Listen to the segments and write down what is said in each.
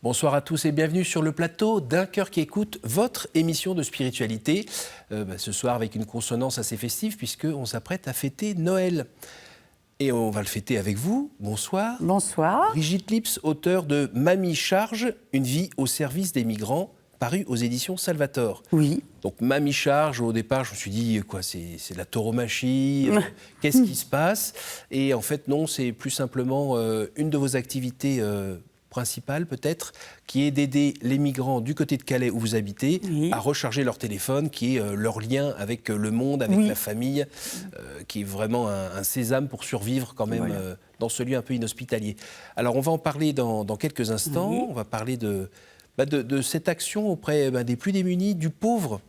Bonsoir à tous et bienvenue sur le plateau d'Un cœur qui écoute, votre émission de spiritualité. Ce soir avec une consonance assez festive puisqu'on s'apprête à fêter Noël. Et on va le fêter avec vous. Bonsoir. Bonsoir. Brigitte Lips, auteure de Mamie Charge, une vie au service des migrants, paru aux éditions Salvator. Oui. Donc Mamie Charge, au départ, je me suis dit, quoi, c'est de la tauromachie, qu'est-ce qui se passe? Et en fait, non, c'est plus simplement une de vos activités principale peut-être, qui est d'aider les migrants du côté de Calais où vous habitez à recharger leur téléphone, qui est leur lien avec le monde, avec la famille, qui est vraiment un sésame pour survivre quand même dans ce lieu un peu inhospitalier. Alors on va en parler dans quelques instants, on va parler de cette action auprès des plus démunis, du pauvre.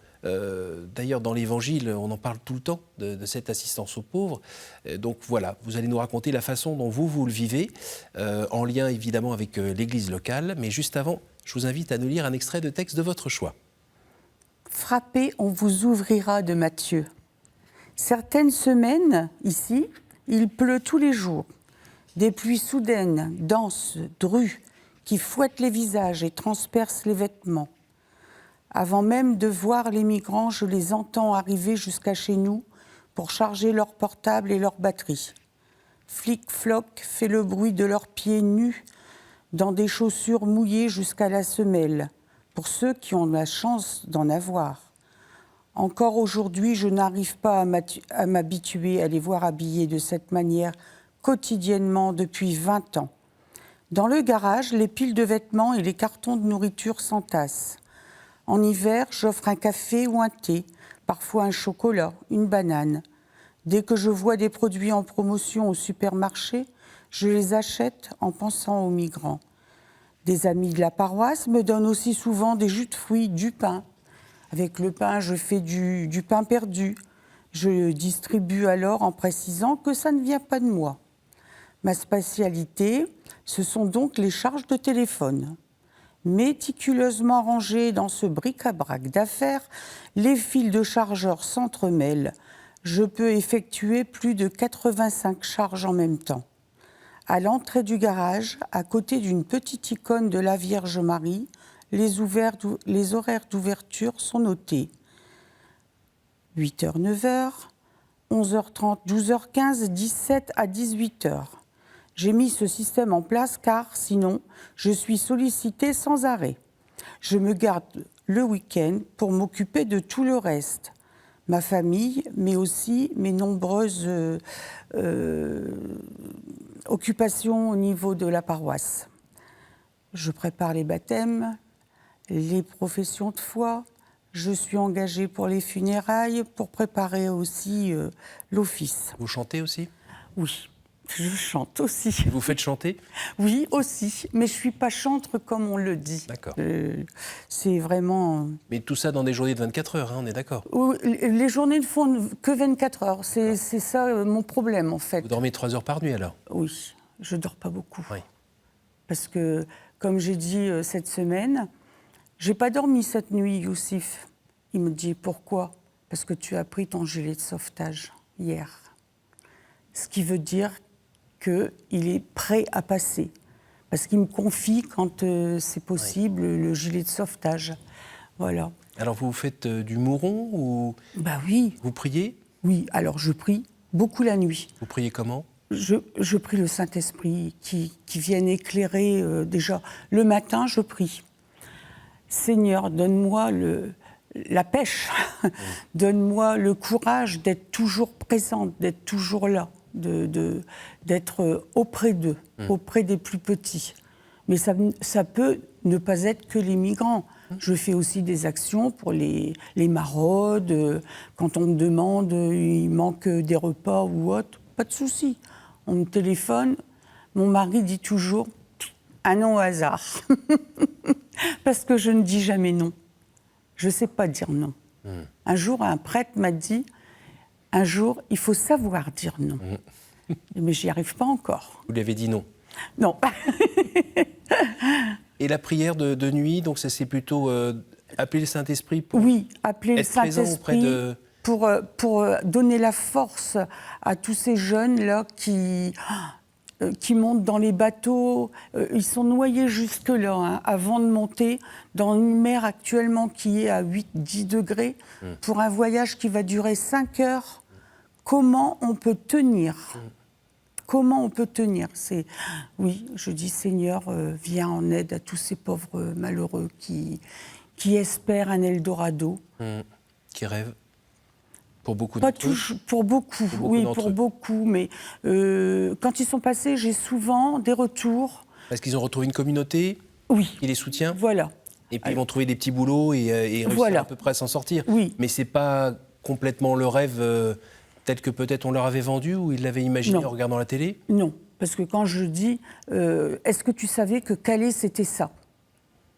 D'ailleurs, dans l'Évangile, on en parle tout le temps, de cette assistance aux pauvres. Donc voilà, vous allez nous raconter la façon dont vous le vivez, en lien évidemment avec l'Église locale. Mais juste avant, je vous invite à nous lire un extrait de texte de votre choix. Frappez, on vous ouvrira de Matthieu. Certaines semaines, ici, il pleut tous les jours. Des pluies soudaines, denses, drues, qui fouettent les visages et transpercent les vêtements. Avant même de voir les migrants, je les entends arriver jusqu'à chez nous pour charger leurs portables et leurs batteries. Flic-floc fait le bruit de leurs pieds nus dans des chaussures mouillées jusqu'à la semelle, pour ceux qui ont la chance d'en avoir. Encore aujourd'hui, je n'arrive pas à m'habituer à les voir habillés de cette manière quotidiennement depuis 20 ans. Dans le garage, les piles de vêtements et les cartons de nourriture s'entassent. En hiver, j'offre un café ou un thé, parfois un chocolat, une banane. Dès que je vois des produits en promotion au supermarché, je les achète en pensant aux migrants. Des amis de la paroisse me donnent aussi souvent des jus de fruits, du pain. Avec le pain, je fais du pain perdu. Je le distribue alors en précisant que ça ne vient pas de moi. Ma spécialité, ce sont donc les charges de téléphone. Méticuleusement rangés dans ce bric-à-brac d'affaires, les fils de chargeurs s'entremêlent. Je peux effectuer plus de 85 charges en même temps. À l'entrée du garage, à côté d'une petite icône de la Vierge Marie, les horaires d'ouverture sont notés. 8h, 9h, 11h30, 12h15, 17 à 18h. J'ai mis ce système en place car, sinon, je suis sollicitée sans arrêt. Je me garde le week-end pour m'occuper de tout le reste. Ma famille, mais aussi mes nombreuses occupations au niveau de la paroisse. Je prépare les baptêmes, les professions de foi. Je suis engagée pour les funérailles, pour préparer aussi l'office. Vous chantez aussi ? Oui. Je chante aussi. Et vous faites chanter ? Oui, aussi. Mais je ne suis pas chantre comme on le dit. D'accord. C'est vraiment... Mais tout ça dans des journées de 24 heures, hein, on est d'accord ? Les journées ne font que 24 heures. C'est ça mon problème, en fait. Vous dormez 3 heures par nuit, alors ? Oui, je ne dors pas beaucoup. Oui. Parce que, comme j'ai dit cette semaine, je n'ai pas dormi cette nuit, Youssif. Il me dit, pourquoi ? Parce que tu as pris ton gilet de sauvetage hier. Ce qui veut dire qu'il est prêt à passer. Parce qu'il me confie, quand c'est possible, le gilet de sauvetage. Voilà. Alors, vous faites du mouron ou... Bah oui. Vous priez ? Oui, alors je prie beaucoup la nuit. Vous priez comment ? Je prie le Saint-Esprit qui vienne éclairer déjà. Le matin, je prie. Seigneur, donne-moi la pêche. Donne-moi le courage d'être toujours présente, d'être toujours là. D'être auprès d'eux, auprès des plus petits. Mais ça peut ne pas être que les migrants. Je fais aussi des actions pour les maraudes. Quand on me demande, il manque des repas ou autre, pas de souci. On me téléphone. Mon mari dit toujours un non au hasard. Parce que je ne dis jamais non. Je ne sais pas dire non. Un jour, un prêtre m'a dit... Un jour, il faut savoir dire non. Mais j'y arrive pas encore. Vous lui avez dit non ? Non. Et la prière de nuit, donc ça c'est plutôt appeler le Saint-Esprit pour oui, appeler le Saint-Esprit pour donner la force à tous ces jeunes-là qui... qui montent dans les bateaux. Ils sont noyés jusque-là, hein, avant de monter dans une mer actuellement qui est à 8-10 degrés, pour un voyage qui va durer 5 heures. Comment on peut tenir ? Comment on peut tenir ? Oui, je dis Seigneur, viens en aide à tous ces pauvres malheureux qui espèrent un Eldorado. Qui rêvent. Pour beaucoup Pas d'entre eux. pour beaucoup, oui, pour beaucoup. Mais quand ils sont passés, j'ai souvent des retours. Parce qu'ils ont retrouvé une communauté qui les soutient. Voilà. Et puis ils vont trouver des petits boulots et réussir à peu près à s'en sortir. Oui. Mais c'est pas complètement le rêve tel que peut-être on leur avait vendu ou ils l'avaient imaginé en regardant la télé ? Non, parce que quand je dis est-ce que tu savais que Calais c'était ça ?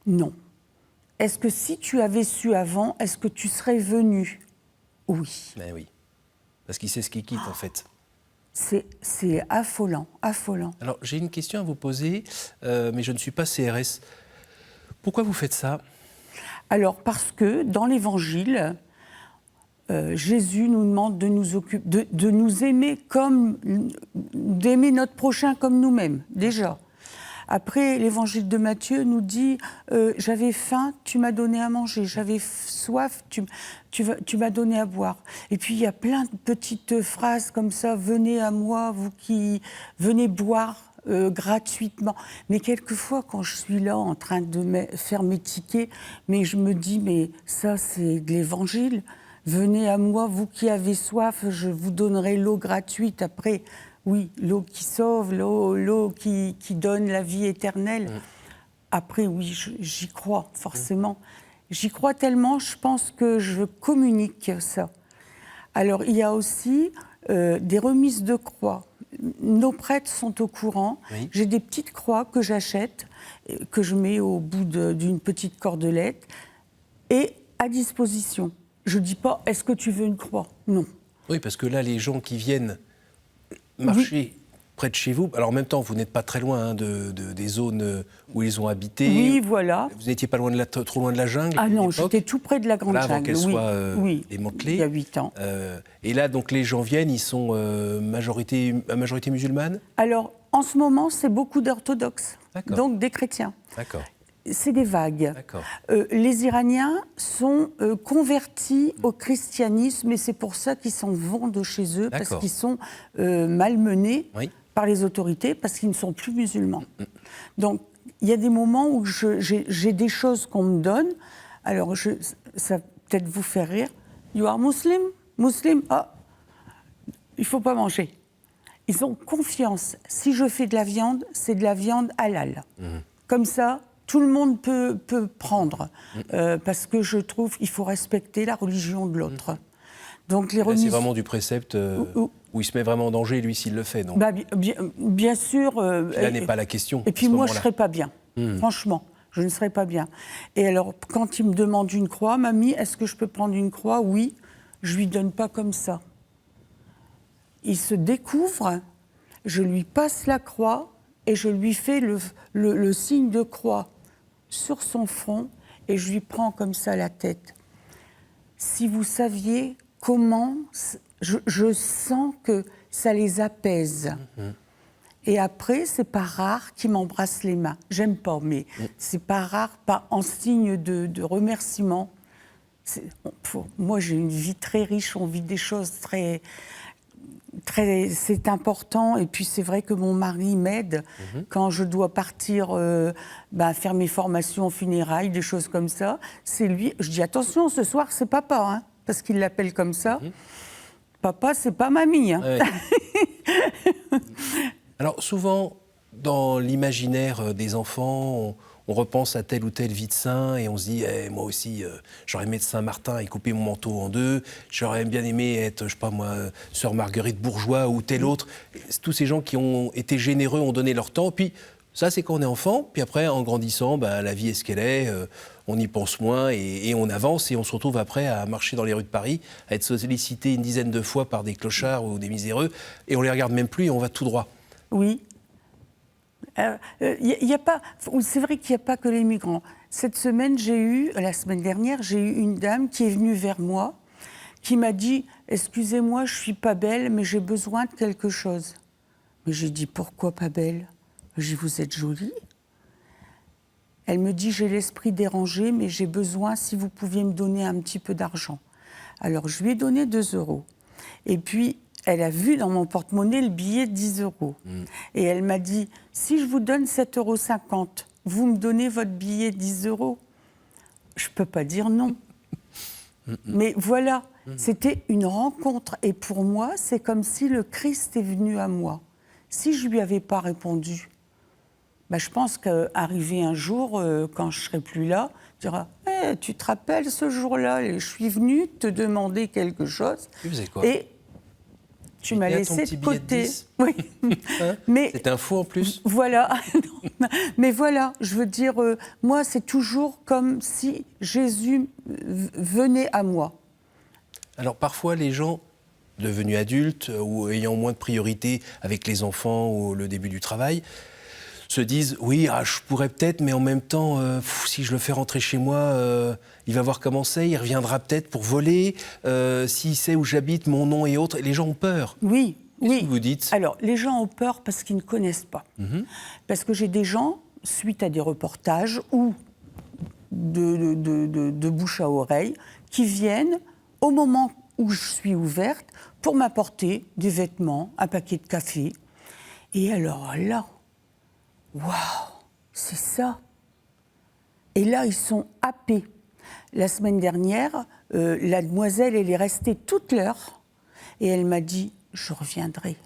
Non. Est-ce que si tu avais su avant, est-ce que tu serais venu ? Oui. Ben oui. Parce qu'il sait ce qu'il quitte en fait. C'est affolant, affolant. Alors j'ai une question à vous poser, mais je ne suis pas CRS. Pourquoi vous faites ça ? Alors parce que dans l'Évangile, Jésus nous demande de nous aimer d'aimer notre prochain comme nous-mêmes, déjà. Après, l'Évangile de Matthieu nous dit j'avais faim, tu m'as donné à manger. J'avais soif, tu m'as donné à boire. Et puis, il y a plein de petites phrases comme ça. Venez à moi, vous qui venez boire gratuitement. Mais quelquefois, quand je suis là en train de faire mes tickets, mais je me dis, mais ça, c'est de l'Évangile. Venez à moi, vous qui avez soif, je vous donnerai l'eau gratuite. Après, oui, l'eau qui sauve, l'eau qui donne la vie éternelle. Après, oui, j'y crois, forcément. J'y crois tellement, je pense que je communique ça. Alors, il y a aussi des remises de croix. Nos prêtres sont au courant. Oui. J'ai des petites croix que j'achète, que je mets au bout d'une petite cordelette, et à disposition. Je ne dis pas, est-ce que tu veux une croix ? Non. Oui, parce que là, les gens qui viennent marcher près de chez vous, alors en même temps, vous n'êtes pas très loin des zones où ils ont habité. Oui, voilà. Vous n'étiez pas trop loin de la jungle ? Ah non, j'étais tout près de la grande jungle. Avant qu'elle soit démantelée. Il y a 8 ans. Et là, donc, les gens viennent, ils sont à majorité musulmane ? Alors, en ce moment, c'est beaucoup d'orthodoxes, donc des chrétiens. D'accord. C'est des vagues. Les Iraniens sont convertis au christianisme et c'est pour ça qu'ils s'en vont de chez eux, parce qu'ils sont malmenés par les autorités, parce qu'ils ne sont plus musulmans. Donc, il y a des moments où j'ai des choses qu'on me donne. Alors, ça va peut-être vous faire rire. You are Muslim? Muslim? Ah, il ne faut pas manger. Ils ont confiance. Si je fais de la viande, c'est de la viande halal. Comme ça, tout le monde peut prendre, parce que je trouve qu'il faut respecter la religion de l'autre. Donc les remises... C'est vraiment du précepte où il se met vraiment en danger, lui, s'il le fait. Donc. Bien sûr. Là n'est pas la question. Et puis moi, je ne serais pas bien. Franchement, je ne serais pas bien. Et alors, quand il me demande une croix, mamie, est-ce que je peux prendre une croix ? Oui, je ne lui donne pas comme ça. Il se découvre, je lui passe la croix et je lui fais le signe de croix sur son front et je lui prends comme ça la tête. Si vous saviez comment, je sens que ça les apaise. Et après, c'est pas rare qu'ils m'embrassent les mains. J'aime pas, mais c'est pas rare, pas en signe de remerciement. Moi, j'ai une vie très riche, on vit des choses très, c'est important. Et puis, c'est vrai que mon mari m'aide quand je dois partir faire mes formations en funérailles, des choses comme ça. C'est lui. Je dis, attention, ce soir, c'est papa, hein, parce qu'il l'appelle comme ça. Papa, c'est pas mamie. Hein. Ouais. Alors, souvent, dans l'imaginaire des enfants, on repense à telle ou telle vie de saint et on se dit moi aussi j'aurais aimé être Saint-Martin et couper mon manteau en deux, j'aurais bien aimé être, je sais pas moi, sœur Marguerite Bourgeois ou tel autre. Tous ces gens qui ont été généreux, ont donné leur temps. Puis ça, c'est quand on est enfant. Puis après, en grandissant, la vie est ce qu'elle est, on y pense moins et on avance et on se retrouve après à marcher dans les rues de Paris, à être sollicité une dizaine de fois par des clochards ou des miséreux et on les regarde même plus et on va tout droit. Oui. Y a pas, c'est vrai qu'il n'y a pas que les migrants. La semaine dernière, j'ai eu une dame qui est venue vers moi, qui m'a dit « Excusez-moi, je ne suis pas belle, mais j'ai besoin de quelque chose. » Mais j'ai dit, pourquoi pas belle? J'ai dit, vous êtes jolie. Elle me dit, j'ai l'esprit dérangé, mais j'ai besoin, si vous pouviez me donner un petit peu d'argent. Alors, je lui ai donné 2 €. Et puis, elle a vu dans mon porte-monnaie le billet de 10 €. Et elle m'a dit, si je vous donne 7,50 €, vous me donnez votre billet de 10 €? Je ne peux pas dire non. Mais voilà, c'était une rencontre. Et pour moi, c'est comme si le Christ est venu à moi. Si je ne lui avais pas répondu, je pense qu'arrivé un jour, quand je ne serai plus là, tu diras, tu te rappelles ce jour-là, je suis venue te demander quelque chose. Tu faisais quoi? Et tu m'as laissé de côté. Oui. Hein? Mais c'était un fou en plus. Voilà. Mais voilà, je veux dire, moi, c'est toujours comme si Jésus venait à moi. Alors parfois, les gens devenus adultes ou ayant moins de priorité avec les enfants ou le début du travail se disent « oui, je pourrais peut-être, mais en même temps, si je le fais rentrer chez moi, il va voir comment c'est, il reviendra peut-être pour voler, s'il sait où j'habite, mon nom et autres. » Les gens ont peur. Oui, Qu'est-ce que vous dites? Alors, les gens ont peur parce qu'ils ne connaissent pas. Parce que j'ai des gens, suite à des reportages ou de bouche à oreille, qui viennent au moment où je suis ouverte pour m'apporter des vêtements, un paquet de café. Et alors là, waouh, c'est ça. Et là, ils sont happés. La semaine dernière, la demoiselle, elle est restée toute l'heure et elle m'a dit, je reviendrai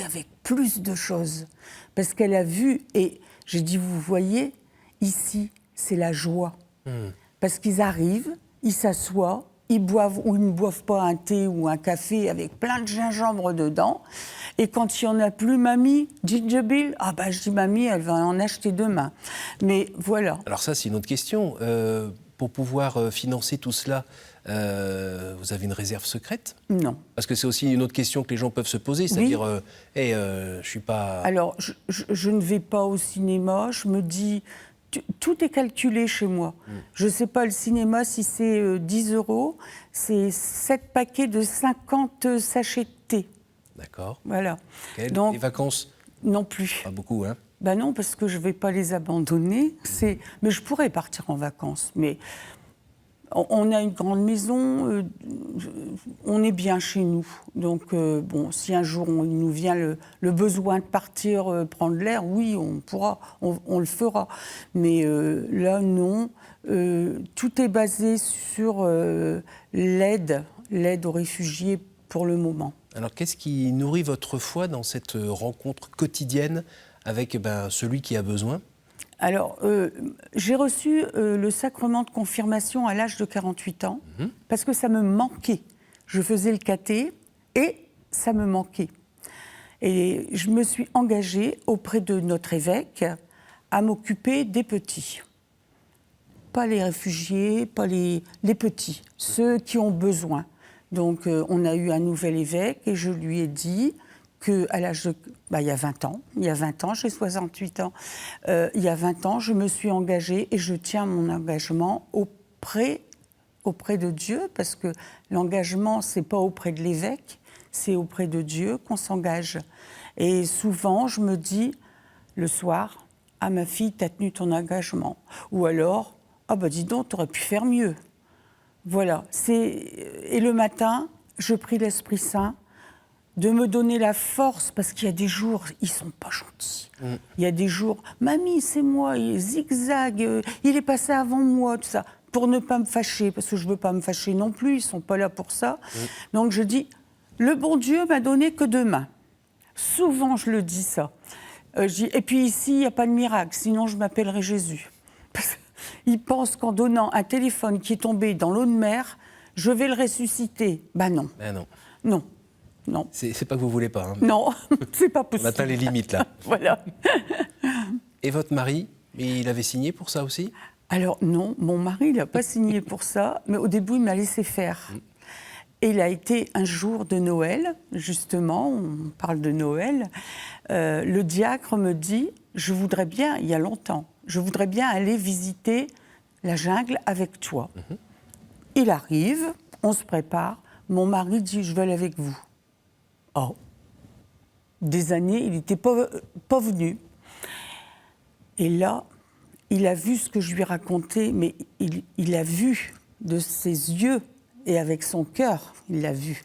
avec plus de choses. Parce qu'elle a vu, et j'ai dit, vous voyez, ici, c'est la joie. Parce qu'ils arrivent, ils s'assoient, ils boivent ou ils ne boivent pas un thé ou un café avec plein de gingembre dedans. Et quand il n'y en a plus, mamie, Ginger Bill, je dis mamie, elle va en acheter demain. Mais voilà. Alors ça, c'est une autre question. Pour pouvoir financer tout cela, vous avez une réserve secrète? Non. Parce que c'est aussi une autre question que les gens peuvent se poser, c'est-à-dire, je suis pas... Alors, je ne vais pas au cinéma, je me dis... Tout est calculé chez moi. Je ne sais pas, le cinéma, si c'est 10 €, c'est 7 paquets de 50 sachets de thé. D'accord. Voilà. Okay. Donc, les vacances? Non plus. Pas beaucoup, hein? Non, parce que je ne vais pas les abandonner. Mais je pourrais partir en vacances. Mais on a une grande maison, on est bien chez nous. Donc, si un jour il nous vient le besoin de partir prendre l'air, oui, on pourra, on le fera. Mais là, non. Tout est basé sur l'aide aux réfugiés pour le moment. Alors, qu'est-ce qui nourrit votre foi dans cette rencontre quotidienne avec celui qui a besoin? Alors, j'ai reçu le sacrement de confirmation à l'âge de 48 ans, parce que ça me manquait. Je faisais le caté et ça me manquait. Et je me suis engagée auprès de notre évêque à m'occuper des petits. Pas les réfugiés, pas les petits, ceux qui ont besoin. Donc, on a eu un nouvel évêque et je lui ai dit qu'à l'âge de... il y a 20 ans, j'ai 68 ans, il y a 20 ans, je me suis engagée et je tiens mon engagement auprès de Dieu, parce que l'engagement, c'est pas auprès de l'évêque, c'est auprès de Dieu qu'on s'engage. Et souvent, je me dis, le soir, ma fille, t'as tenu ton engagement. Ou alors, dis donc, t'aurais pu faire mieux. Voilà. Et le matin, je prie l'Esprit Saint de me donner la force, parce qu'il y a des jours, ils sont pas gentils. Il y a des jours, mamie, c'est moi, il zigzag, il est passé avant moi, tout ça, pour ne pas me fâcher, parce que je veux pas me fâcher non plus, ils sont pas là pour ça. Donc je dis, le bon Dieu m'a donné que 2 mains. Souvent, je le dis ça. Et puis ici, il n'y a pas de miracle, sinon je m'appellerai Jésus. Ils pensent qu'en donnant un téléphone qui est tombé dans l'eau de mer, je vais le ressusciter. Non. Non. Non. Non. C'est pas que vous voulez pas. Hein. Non, c'est pas possible. On atteint les limites, là. Voilà. Et votre mari, il avait signé pour ça aussi? Alors non, mon mari, il n'a pas signé pour ça, mais au début, il m'a laissé faire. Et il a été un jour de Noël, justement, on parle de Noël, le diacre me dit, je voudrais bien, il y a longtemps, je voudrais bien aller visiter la jungle avec toi. Il arrive, on se prépare, mon mari dit, je veux aller avec vous. Oh. des années, il n'était pas venu. Et là, il a vu ce que je lui racontais, mais il a vu de ses yeux et avec son cœur, il l'a vu.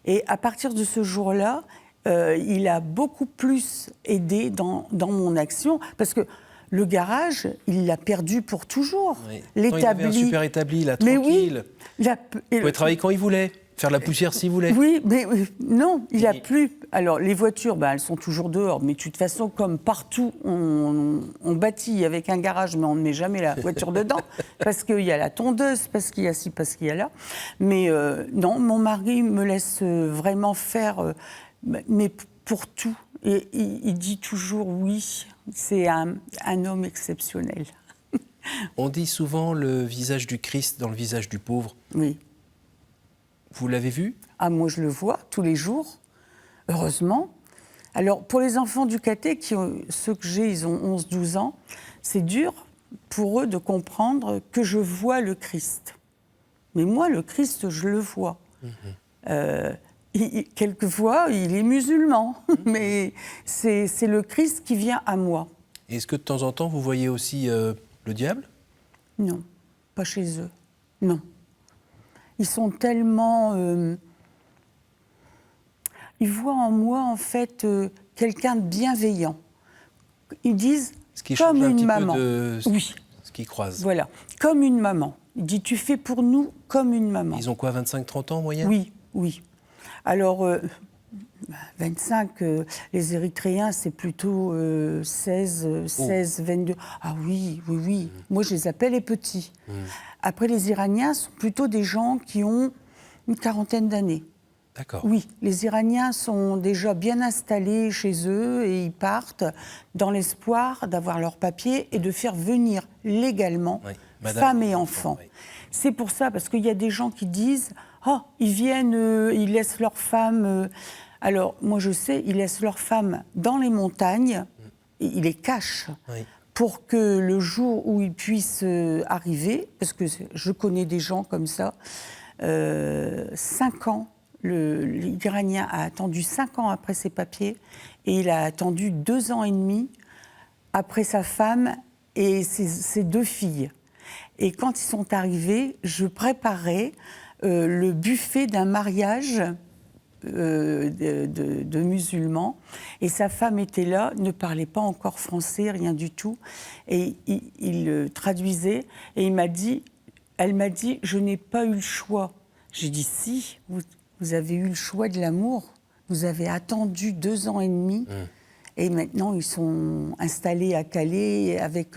Et à partir de ce jour-là, il a beaucoup plus aidé dans mon action, parce que le garage, il l'a perdu pour toujours. Oui. L'établi. Il avait un super établi, là, Mais tranquille. Oui, Il pouvait travailler quand il voulait, faire la poussière s'il voulait. Oui, mais non, il n'a plus. Alors, les voitures, elles sont toujours dehors, mais de toute façon, comme partout, on bâtit avec un garage, mais on ne met jamais la voiture dedans, parce qu'il y a la tondeuse, parce qu'il y a ci, parce qu'il y a là. Mais non, mon mari me laisse vraiment faire, mais pour tout. Et il dit toujours oui, c'est un homme exceptionnel. On dit souvent le visage du Christ dans le visage du pauvre. Oui. Vous l'avez vu ? Ah, moi, je le vois tous les jours, heureusement. Alors, pour les enfants du caté, ceux que j'ai, ils ont 11-12 ans, c'est dur pour eux de comprendre que je vois le Christ. Mais moi, le Christ, je le vois. Quelquefois, il est musulman, mais c'est le Christ qui vient à moi. Est-ce que de temps en temps, vous voyez aussi le diable ? Non, pas chez eux, non. Ils sont tellement... ils voient en moi, en fait, quelqu'un de bienveillant. Ils disent, ce qui comme change un une petit maman. Peu de Oui. Ce qu'ils croisent. Voilà, comme une maman. Il dit, tu fais pour nous comme une maman. Ils ont quoi, 25-30 ans en moyenne ? Oui, oui. Alors, 25, les Érythréens, c'est plutôt 16, 22. Ah oui, oui, oui. Moi, je les appelle les petits. Après, les Iraniens sont plutôt des gens qui ont une quarantaine d'années. D'accord. Oui, les Iraniens sont déjà bien installés chez eux et ils partent dans l'espoir d'avoir leurs papiers et de faire venir légalement femmes et enfants. Oui. C'est pour ça, parce qu'il y a des gens qui disent « Oh, ils viennent, ils laissent leurs femmes... Alors, moi, je sais, ils laissent leurs femmes dans les montagnes, et ils les cachent. Oui. Pour que le jour où ils puissent arriver, parce que je connais des gens comme ça, 5 ans, l'Iranien a attendu 5 ans après ses papiers et il a attendu 2 ans et demi après sa femme et ses 2 filles. Et quand ils sont arrivés, je préparais le buffet d'un mariage de musulmans. Et sa femme était là, ne parlait pas encore français, rien du tout. Et il traduisait et elle m'a dit, je n'ai pas eu le choix. J'ai dit, si, vous avez eu le choix de l'amour. Vous avez attendu 2 ans et demi. Et maintenant, ils sont installés à Calais avec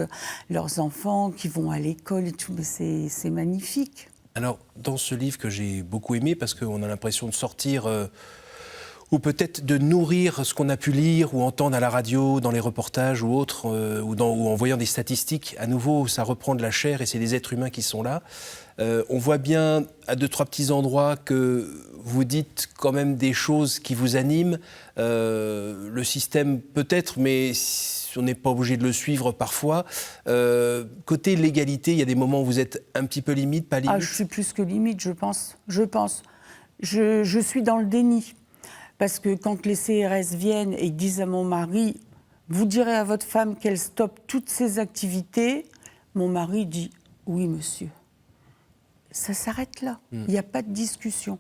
leurs enfants qui vont à l'école et tout. Mais c'est magnifique. Alors, dans ce livre que j'ai beaucoup aimé, parce qu'on a l'impression de sortir, ou peut-être de nourrir ce qu'on a pu lire ou entendre à la radio, dans les reportages ou autres, ou en voyant des statistiques, à nouveau, ça reprend de la chair et c'est des êtres humains qui sont là. On voit bien, à 2-3 petits endroits, que vous dites quand même des choses qui vous animent. Le système peut-être, mais on n'est pas obligé de le suivre parfois. Côté légalité, il y a des moments où vous êtes un petit peu limite, pas limite ? Ah, je suis plus que limite, je pense. Je suis dans le déni. Parce que quand les CRS viennent et disent à mon mari « Vous direz à votre femme qu'elle stoppe toutes ses activités », mon mari dit « Oui, monsieur ». Ça s'arrête là. Il n'y a pas de discussion.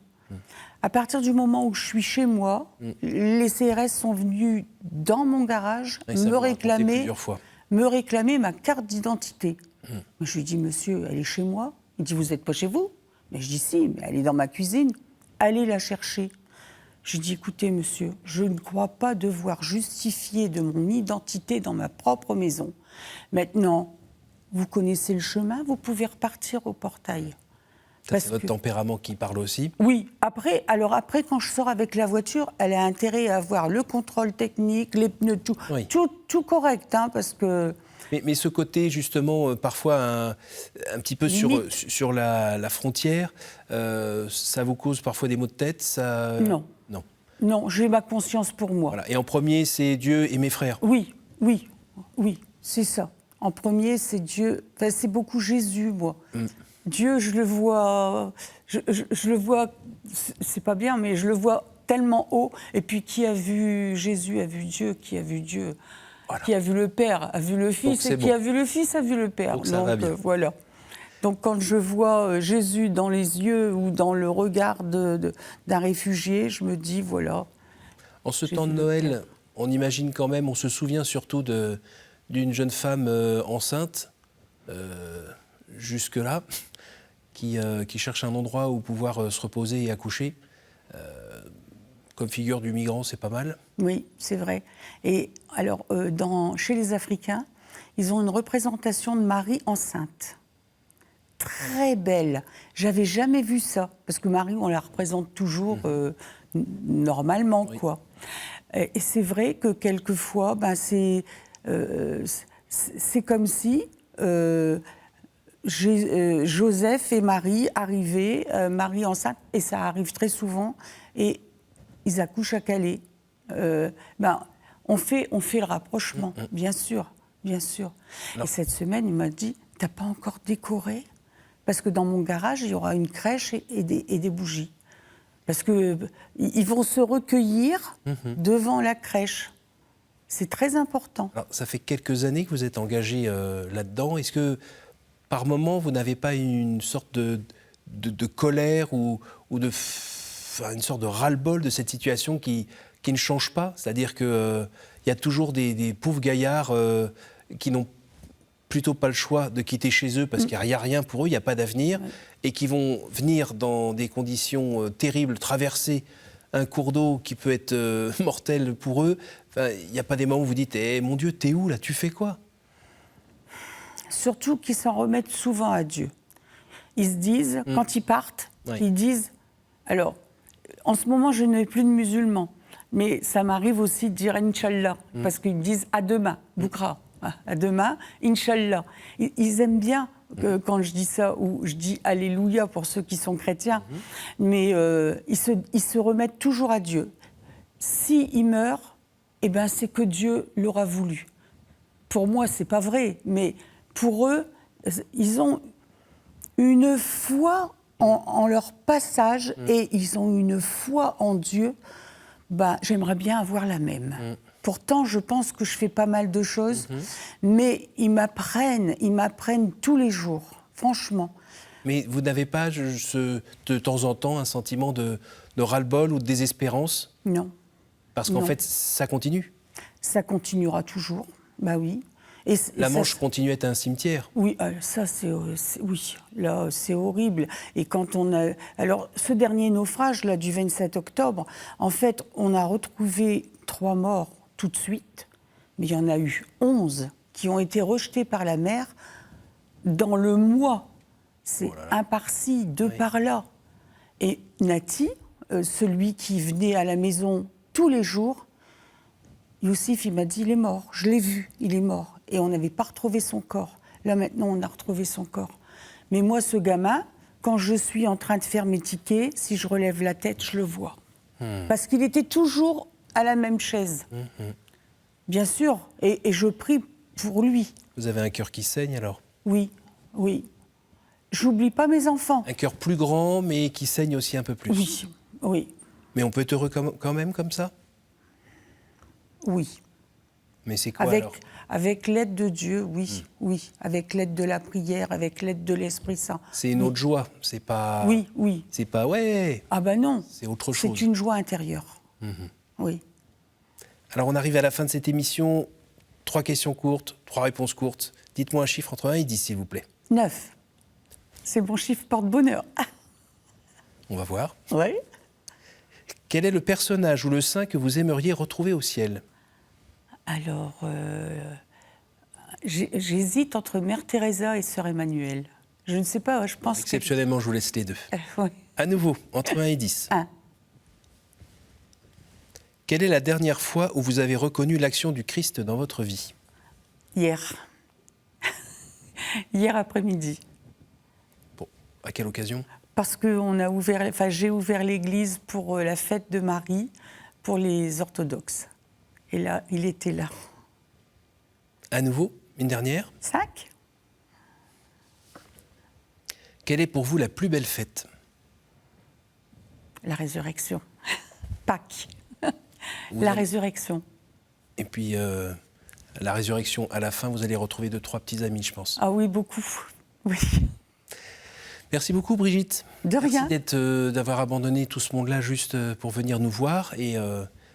À partir du moment où je suis chez moi, les CRS sont venus dans mon garage me réclamer ma carte d'identité. Mais je lui dis, monsieur, elle est chez moi. Il dit, vous n'êtes pas chez vous? Mais je dis, si, mais elle est dans ma cuisine. Allez la chercher. Je dis, écoutez, monsieur, je ne crois pas devoir justifier de mon identité dans ma propre maison. Maintenant, vous connaissez le chemin, vous pouvez repartir au portail. Ça, c'est votre tempérament qui parle aussi. Oui. Après, quand je sors avec la voiture, elle a intérêt à avoir le contrôle technique, les pneus, tout, oui. tout correct, hein, parce que... Mais ce côté, justement, parfois un petit peu sur la frontière, ça vous cause parfois des maux de tête ça... Non. Non, j'ai ma conscience pour moi. Voilà. Et en premier, c'est Dieu et mes frères. Oui, c'est ça. En premier, c'est Dieu. Enfin, c'est beaucoup Jésus, moi. Dieu, je le vois, c'est pas bien, mais je le vois tellement haut. Et puis, qui a vu Jésus a vu Dieu, qui a vu Dieu, Voilà. qui a vu le Père a vu le Fils, c'est et qui bon. a vu le Fils a vu le Père. Donc ça va bien. Voilà. Donc quand je vois Jésus dans les yeux ou dans le regard d'un réfugié, je me dis, voilà. En ce Jésus temps de le Noël, Père. on imagine quand même, on se souvient surtout d'une jeune femme enceinte, jusque-là, qui cherche un endroit où pouvoir se reposer et accoucher. Comme figure du migrant, c'est pas mal. Oui, c'est vrai. Et alors, chez les Africains, ils ont une représentation de Marie enceinte. Très belle. J'avais jamais vu ça, parce que Marie, on la représente toujours normalement, Oui. quoi. Et c'est vrai que quelquefois, c'est comme si Joseph et Marie arrivaient, Marie enceinte, et ça arrive très souvent, et ils accouchent à Calais. On fait le rapprochement, bien sûr, bien sûr. Alors- Et cette semaine, il m'a dit, t'as pas encore décoré? Parce que dans mon garage, il y aura une crèche et des bougies. Parce qu'ils vont se recueillir devant la crèche. C'est très important. Alors, ça fait quelques années que vous êtes engagé là-dedans. Est-ce que, par moment, vous n'avez pas une sorte de colère ou une sorte de ras-le-bol de cette situation qui ne change pas? C'est-à-dire qu'il y a toujours des pauvres gaillards qui n'ont plutôt pas le choix de quitter chez eux parce qu'il n'y a rien pour eux, il n'y a pas d'avenir, et qui vont venir dans des conditions terribles, traverser un cours d'eau qui peut être mortel pour eux. Enfin, il n'y a pas des moments où vous dites « mon Dieu, t'es où là? Tu fais quoi ?» Surtout qu'ils s'en remettent souvent à Dieu. Ils se disent, quand ils partent, Oui. ils disent... Alors, en ce moment, je n'ai plus de musulmans, mais ça m'arrive aussi de dire Inch'Allah, parce qu'ils disent à demain, Boukra, à demain, Inch'Allah. Ils aiment bien quand je dis ça, ou je dis Alléluia pour ceux qui sont chrétiens, mais ils se remettent toujours à Dieu. S'ils meurent, eh ben, c'est que Dieu l'aura voulu. Pour moi, c'est pas vrai, mais pour eux, ils ont une foi en leur passage et ils ont une foi en Dieu. J'aimerais bien avoir la même. Pourtant, je pense que je fais pas mal de choses, mais ils m'apprennent tous les jours, franchement. Mais vous n'avez pas de temps en temps un sentiment de ras-le-bol ou de désespérance? Non. Parce qu'en Non. fait, ça continue. Ça continuera toujours, bah oui. La ça, Manche continue à être un cimetière. Oui, ça oui, là c'est horrible. Et quand on a, alors ce dernier naufrage là du 27 octobre, en fait, on a retrouvé 3 morts tout de suite, mais il y en a eu 11 qui ont été rejetés par la mer dans le mois. C'est un par-ci, 2 par-là. Et Nati, celui qui venait à la maison tous les jours, Youssef, il m'a dit, il est mort. Je l'ai vu, il est mort. Et on n'avait pas retrouvé son corps. Là, maintenant, on a retrouvé son corps. Mais moi, ce gamin, quand je suis en train de faire mes tickets, si je relève la tête, je le vois. Parce qu'il était toujours à la même chaise. Bien sûr. Et je prie pour lui. Vous avez un cœur qui saigne alors? Oui, oui. J'oublie pas mes enfants. Un cœur plus grand, mais qui saigne aussi un peu plus. Oui, oui, Mais on peut être heureux quand même comme ça? oui. Mais c'est quoi alors? Avec l'aide de Dieu, oui, oui. Avec l'aide de la prière, avec l'aide de l'Esprit Saint. C'est une autre joie, c'est pas... Oui, oui. C'est pas, ouais, Ah ben non. c'est autre chose. C'est une joie intérieure. Oui. Alors on arrive à la fin de cette émission. 3 questions courtes, 3 réponses courtes. Dites-moi un chiffre entre 1 et 10, s'il vous plaît. 9. C'est mon chiffre porte-bonheur. On va voir. Oui. Quel est le personnage ou le saint que vous aimeriez retrouver au ciel? Alors, j'hésite entre Mère Teresa et Sœur Emmanuel. Je ne sais pas, je pense Exceptionnellement, je vous laisse les deux. Oui. À nouveau, entre 1 et 10. 1. Quelle est la dernière fois où vous avez reconnu l'action du Christ dans votre vie? Hier. Hier après-midi. Bon, à quelle occasion? Parce que j'ai ouvert l'église pour la fête de Marie, pour les orthodoxes. Et là, il était là. À nouveau, une dernière. 5. Quelle est pour vous la plus belle fête? La résurrection. Pâques, Vous la allez- résurrection. Et puis, la résurrection, à la fin, vous allez retrouver 2-3 petits amis, je pense. Ah oui, beaucoup. Oui. Merci beaucoup, Brigitte. De rien. Merci d'avoir abandonné tout ce monde-là juste pour venir nous voir et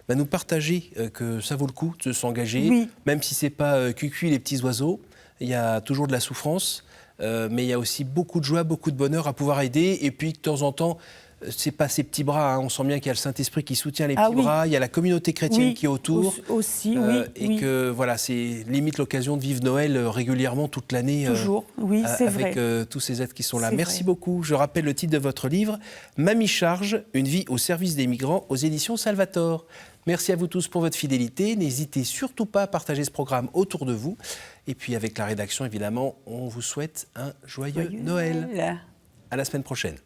nous partager que ça vaut le coup de s'engager. Oui. Même si ce n'est pas cuicui les petits oiseaux, il y a toujours de la souffrance, mais il y a aussi beaucoup de joie, beaucoup de bonheur à pouvoir aider. Et puis, de temps en temps, c'est pas ces petits bras, hein. On sent bien qu'il y a le Saint-Esprit qui soutient les petits bras, il y a la communauté chrétienne Oui, qui est autour. Aussi, oui. Et oui. que voilà, c'est limite l'occasion de vivre Noël régulièrement toute l'année. Toujours, oui, c'est avec vrai. tous ces êtres qui sont là. C'est Merci vrai. beaucoup. Je rappelle le titre de votre livre, Mamie Charge, une vie au service des migrants, aux éditions Salvator. Merci à vous tous pour votre fidélité. N'hésitez surtout pas à partager ce programme autour de vous. Et puis avec la rédaction, évidemment, on vous souhaite un joyeux Noël. À la semaine prochaine.